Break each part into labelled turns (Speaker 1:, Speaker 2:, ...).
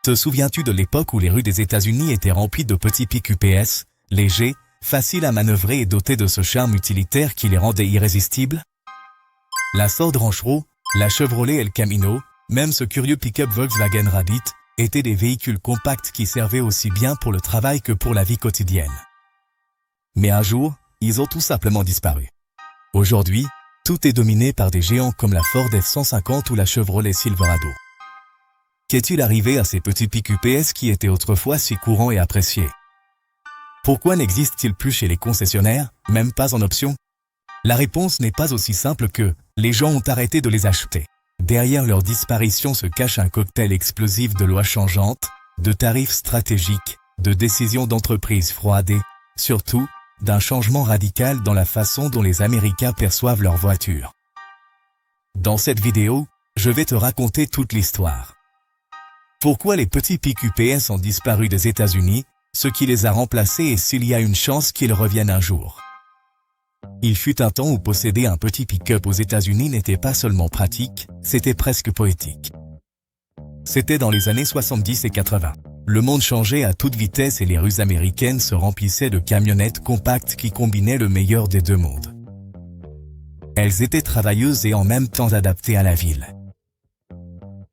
Speaker 1: Te souviens-tu de l'époque où les rues des États-Unis étaient remplies de petits pick UPS, légers, faciles à manœuvrer et dotés de ce charme utilitaire qui les rendait irrésistibles? La Ford Ranchero, la Chevrolet El Camino, même ce curieux pick-up Volkswagen Rabbit, étaient des véhicules compacts qui servaient aussi bien pour le travail que pour la vie quotidienne. Mais un jour, ils ont tout simplement disparu. Aujourd'hui, tout est dominé par des géants comme la Ford F-150 ou la Chevrolet Silverado. Qu'est-il arrivé à ces petits pick UPS qui étaient autrefois si courants et appréciés? Pourquoi n'existent-ils plus chez les concessionnaires, même pas en option? La réponse n'est pas aussi simple que les gens ont arrêté de les acheter. Derrière leur disparition se cache un cocktail explosif de lois changeantes, de tarifs stratégiques, de décisions d'entreprises froides et, surtout, d'un changement radical dans la façon dont les Américains perçoivent leurs voitures. Dans cette vidéo, je vais te raconter toute l'histoire. Pourquoi les petits pick UPS ont disparu des États-Unis, ce qui les a remplacés et s'il y a une chance qu'ils reviennent un jour. Il fut un temps où posséder un petit pick-up aux États-Unis n'était pas seulement pratique, c'était presque poétique. C'était dans les années 70 et 80. Le monde changeait à toute vitesse et les rues américaines se remplissaient de camionnettes compactes qui combinaient le meilleur des deux mondes. Elles étaient travailleuses et en même temps adaptées à la ville.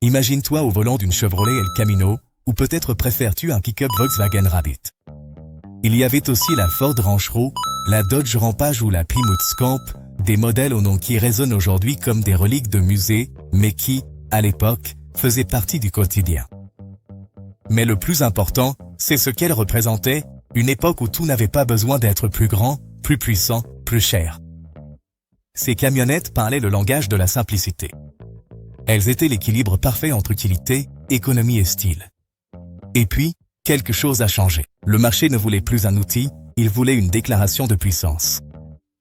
Speaker 1: Imagine-toi au volant d'une Chevrolet El Camino, ou peut-être préfères-tu un pick-up Volkswagen Rabbit. Il y avait aussi la Ford Ranchero, la Dodge Rampage ou la Plymouth Scamp, des modèles au nom qui résonnent aujourd'hui comme des reliques de musée, mais qui, à l'époque, faisaient partie du quotidien. Mais le plus important, c'est ce qu'elles représentaient, une époque où tout n'avait pas besoin d'être plus grand, plus puissant, plus cher. Ces camionnettes parlaient le langage de la simplicité. Elles étaient l'équilibre parfait entre utilité, économie et style. Et puis, quelque chose a changé. Le marché ne voulait plus un outil, il voulait une déclaration de puissance.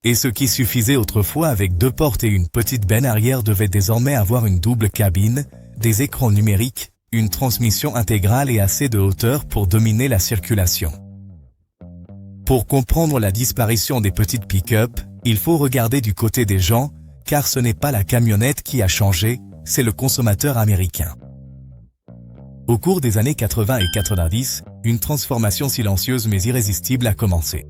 Speaker 1: Et ce qui suffisait autrefois avec 2 portes et une petite benne arrière devait désormais avoir une double cabine, des écrans numériques, une transmission intégrale et assez de hauteur pour dominer la circulation. Pour comprendre la disparition des petites pick-up, il faut regarder du côté des gens, car ce n'est pas la camionnette qui a changé, c'est le consommateur américain. Au cours des années 80 et 90, une transformation silencieuse mais irrésistible a commencé.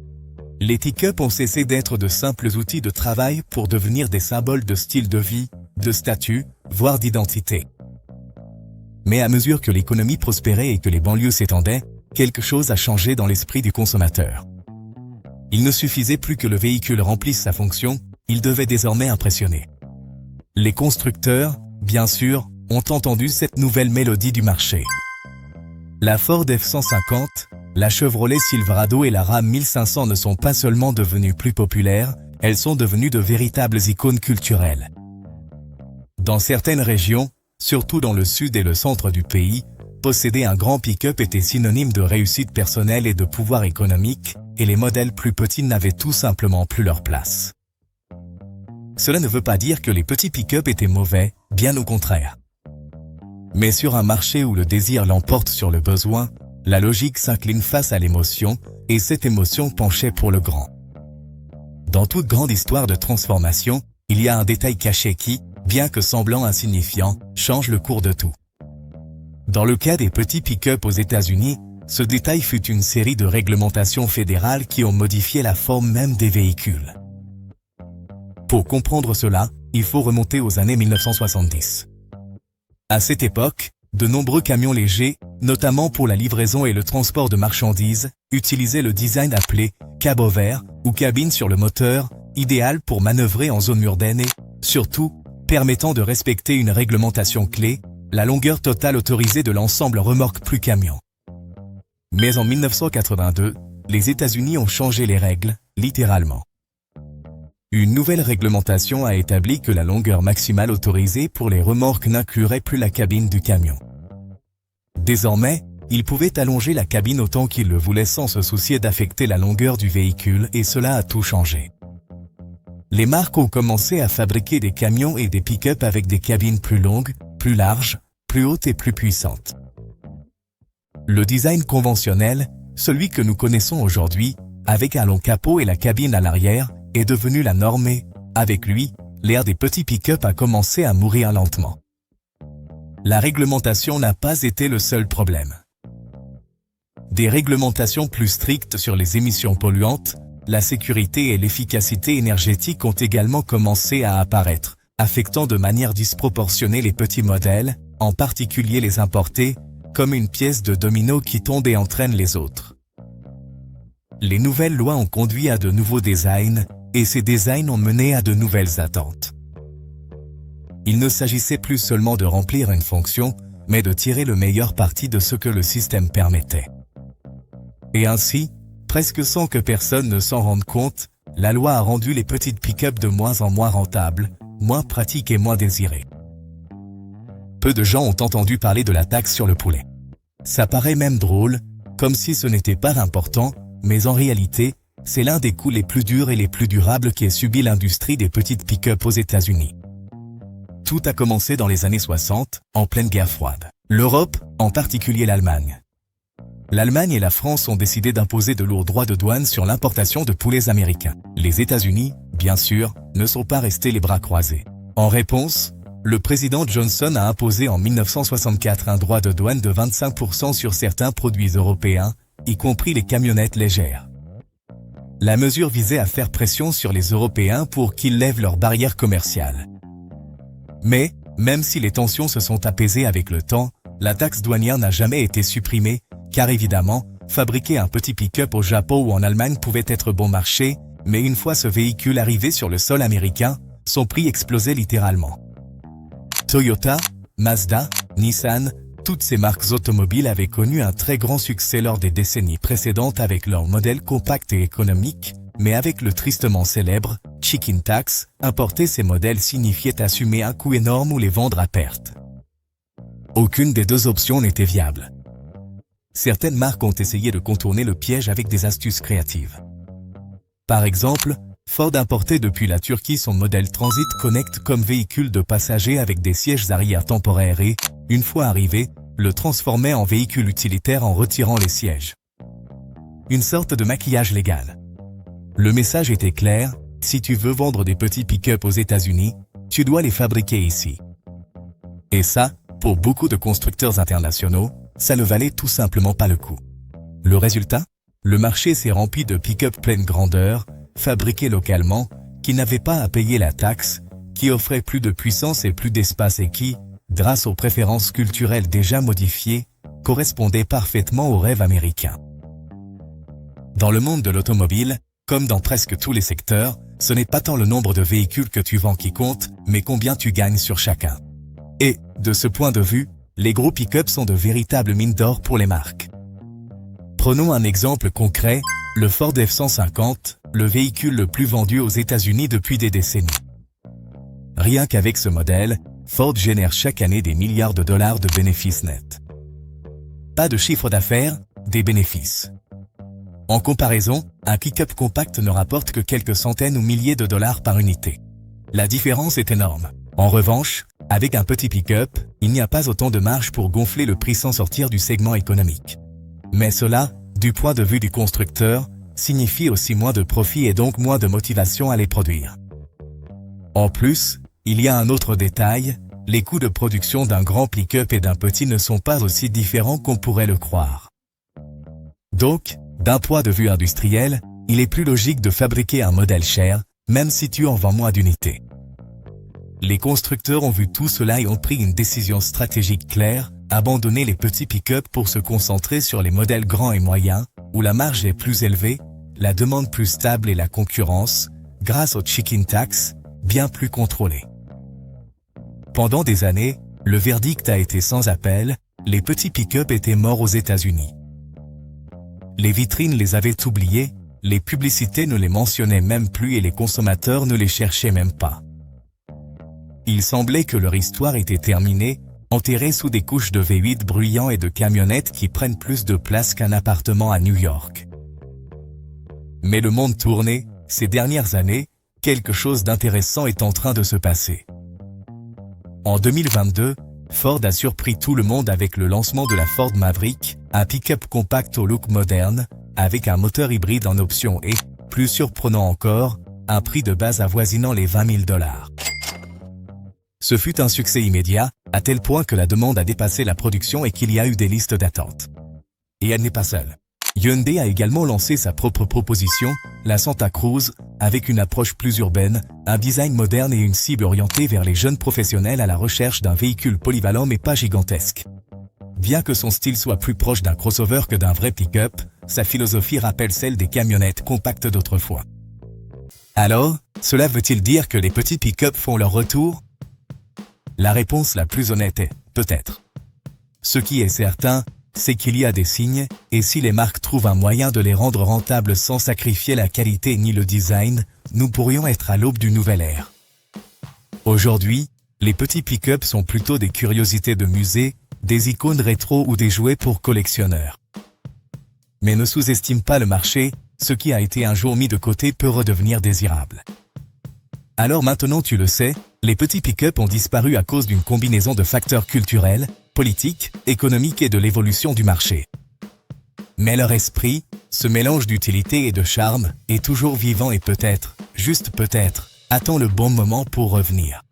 Speaker 1: Les pick-up ont cessé d'être de simples outils de travail pour devenir des symboles de style de vie, de statut, voire d'identité. Mais à mesure que l'économie prospérait et que les banlieues s'étendaient, quelque chose a changé dans l'esprit du consommateur. Il ne suffisait plus que le véhicule remplisse sa fonction, il devait désormais impressionner. Les constructeurs, bien sûr, ont entendu cette nouvelle mélodie du marché. La Ford F-150, la Chevrolet Silverado et la Ram 1500 ne sont pas seulement devenues plus populaires, elles sont devenues de véritables icônes culturelles. Dans certaines régions, surtout dans le sud et le centre du pays, posséder un grand pick-up était synonyme de réussite personnelle et de pouvoir économique, et les modèles plus petits n'avaient tout simplement plus leur place. Cela ne veut pas dire que les petits pick-up étaient mauvais, bien au contraire. Mais sur un marché où le désir l'emporte sur le besoin, la logique s'incline face à l'émotion, et cette émotion penchait pour le grand. Dans toute grande histoire de transformation, il y a un détail caché qui, bien que semblant insignifiant, change le cours de tout. Dans le cas des petits pick-up aux États-Unis, ce détail fut une série de réglementations fédérales qui ont modifié la forme même des véhicules. Pour comprendre cela, il faut remonter aux années 1970. À cette époque, de nombreux camions légers, notamment pour la livraison et le transport de marchandises, utilisaient le design appelé « cabot vert » ou cabine sur le moteur, idéal pour manœuvrer en zone urbaine et, surtout, permettant de respecter une réglementation clé, la longueur totale autorisée de l'ensemble remorque plus camion. Mais en 1982, les États-Unis ont changé les règles, littéralement. Une nouvelle réglementation a établi que la longueur maximale autorisée pour les remorques n'inclurait plus la cabine du camion. Désormais, ils pouvaient allonger la cabine autant qu'ils le voulaient sans se soucier d'affecter la longueur du véhicule et cela a tout changé. Les marques ont commencé à fabriquer des camions et des pick-up avec des cabines plus longues, plus larges, plus hautes et plus puissantes. Le design conventionnel, celui que nous connaissons aujourd'hui, avec un long capot et la cabine à l'arrière, est devenu la norme et, avec lui, l'ère des petits pick-up a commencé à mourir lentement. La réglementation n'a pas été le seul problème. Des réglementations plus strictes sur les émissions polluantes, la sécurité et l'efficacité énergétique ont également commencé à apparaître, affectant de manière disproportionnée les petits modèles, en particulier les importés, comme une pièce de domino qui tombe et entraîne les autres. Les nouvelles lois ont conduit à de nouveaux designs, et ces designs ont mené à de nouvelles attentes. Il ne s'agissait plus seulement de remplir une fonction, mais de tirer le meilleur parti de ce que le système permettait. Et ainsi, presque sans que personne ne s'en rende compte, la loi a rendu les petites pick-up de moins en moins rentables, moins pratiques et moins désirées. Peu de gens ont entendu parler de la taxe sur le poulet. Ça paraît même drôle, comme si ce n'était pas important, mais en réalité, c'est l'un des coups les plus durs et les plus durables qu'ait subi l'industrie des petites pick-up aux États-Unis. Tout a commencé dans les années 60, en pleine guerre froide. L'Europe, en particulier l'Allemagne. L'Allemagne et la France ont décidé d'imposer de lourds droits de douane sur l'importation de poulets américains. Les États-Unis, bien sûr, ne sont pas restés les bras croisés. En réponse, le président Johnson a imposé en 1964 un droit de douane de 25% sur certains produits européens, y compris les camionnettes légères. La mesure visait à faire pression sur les Européens pour qu'ils lèvent leurs barrières commerciales. Mais, même si les tensions se sont apaisées avec le temps, la taxe douanière n'a jamais été supprimée, car évidemment, fabriquer un petit pick-up au Japon ou en Allemagne pouvait être bon marché, mais une fois ce véhicule arrivé sur le sol américain, son prix explosait littéralement. Toyota, Mazda, Nissan, toutes ces marques automobiles avaient connu un très grand succès lors des décennies précédentes avec leurs modèles compacts et économiques, mais avec le tristement célèbre Chicken Tax, importer ces modèles signifiait assumer un coût énorme ou les vendre à perte. Aucune des deux options n'était viable. Certaines marques ont essayé de contourner le piège avec des astuces créatives. Par exemple, Ford importait depuis la Turquie son modèle Transit Connect comme véhicule de passagers avec des sièges arrière temporaires et, une fois arrivé, le transformait en véhicule utilitaire en retirant les sièges. Une sorte de maquillage légal. Le message était clair, si tu veux vendre des petits pick-up aux États-Unis, tu dois les fabriquer ici. Et ça, pour beaucoup de constructeurs internationaux, ça ne valait tout simplement pas le coup. Le résultat? Le marché s'est rempli de pick-up pleine grandeur, fabriqués localement, qui n'avaient pas à payer la taxe, qui offraient plus de puissance et plus d'espace et qui, grâce aux préférences culturelles déjà modifiées, correspondaient parfaitement aux rêves américains. Dans le monde de l'automobile, comme dans presque tous les secteurs, ce n'est pas tant le nombre de véhicules que tu vends qui compte, mais combien tu gagnes sur chacun. Et, de ce point de vue, les gros pick-up sont de véritables mines d'or pour les marques. Prenons un exemple concret, le Ford F-150, le véhicule le plus vendu aux États-Unis depuis des décennies. Rien qu'avec ce modèle, Ford génère chaque année des milliards de dollars de bénéfices nets. Pas de chiffre d'affaires, des bénéfices. En comparaison, un pick-up compact ne rapporte que quelques centaines ou milliers de dollars par unité. La différence est énorme. En revanche, avec un petit pick-up, il n'y a pas autant de marge pour gonfler le prix sans sortir du segment économique. Mais cela, du point de vue du constructeur, signifie aussi moins de profit et donc moins de motivation à les produire. En plus, il y a un autre détail, les coûts de production d'un grand pick-up et d'un petit ne sont pas aussi différents qu'on pourrait le croire. Donc, d'un point de vue industriel, il est plus logique de fabriquer un modèle cher, même si tu en vends moins d'unités. Les constructeurs ont vu tout cela et ont pris une décision stratégique claire, abandonner les petits pick-up pour se concentrer sur les modèles grands et moyens, où la marge est plus élevée, la demande plus stable et la concurrence, grâce au Chicken Tax, bien plus contrôlée. Pendant des années, le verdict a été sans appel, les petits pick-up étaient morts aux États-Unis. Les vitrines les avaient oubliés, les publicités ne les mentionnaient même plus et les consommateurs ne les cherchaient même pas. Il semblait que leur histoire était terminée, enterrée sous des couches de V8 bruyants et de camionnettes qui prennent plus de place qu'un appartement à New York. Mais le monde tournait, ces dernières années, quelque chose d'intéressant est en train de se passer. En 2022, Ford a surpris tout le monde avec le lancement de la Ford Maverick, un pick-up compact au look moderne, avec un moteur hybride en option et, plus surprenant encore, un prix de base avoisinant les $20 000. Ce fut un succès immédiat, à tel point que la demande a dépassé la production et qu'il y a eu des listes d'attente. Et elle n'est pas seule. Hyundai a également lancé sa propre proposition, la Santa Cruz, avec une approche plus urbaine, un design moderne et une cible orientée vers les jeunes professionnels à la recherche d'un véhicule polyvalent mais pas gigantesque. Bien que son style soit plus proche d'un crossover que d'un vrai pick-up, sa philosophie rappelle celle des camionnettes compactes d'autrefois. Alors, cela veut-il dire que les petits pick-up font leur retour? La réponse la plus honnête est « peut-être ». Ce qui est certain, c'est qu'il y a des signes, et si les marques trouvent un moyen de les rendre rentables sans sacrifier la qualité ni le design, nous pourrions être à l'aube d'une nouvelle ère. Aujourd'hui, les petits pick-up sont plutôt des curiosités de musée, des icônes rétro ou des jouets pour collectionneurs. Mais ne sous-estime pas le marché, ce qui a été un jour mis de côté peut redevenir désirable. Alors maintenant tu le sais, les petits pick-up ont disparu à cause d'une combinaison de facteurs culturels, politiques, économiques et de l'évolution du marché. Mais leur esprit, ce mélange d'utilité et de charme, est toujours vivant et peut-être, juste peut-être, attend le bon moment pour revenir.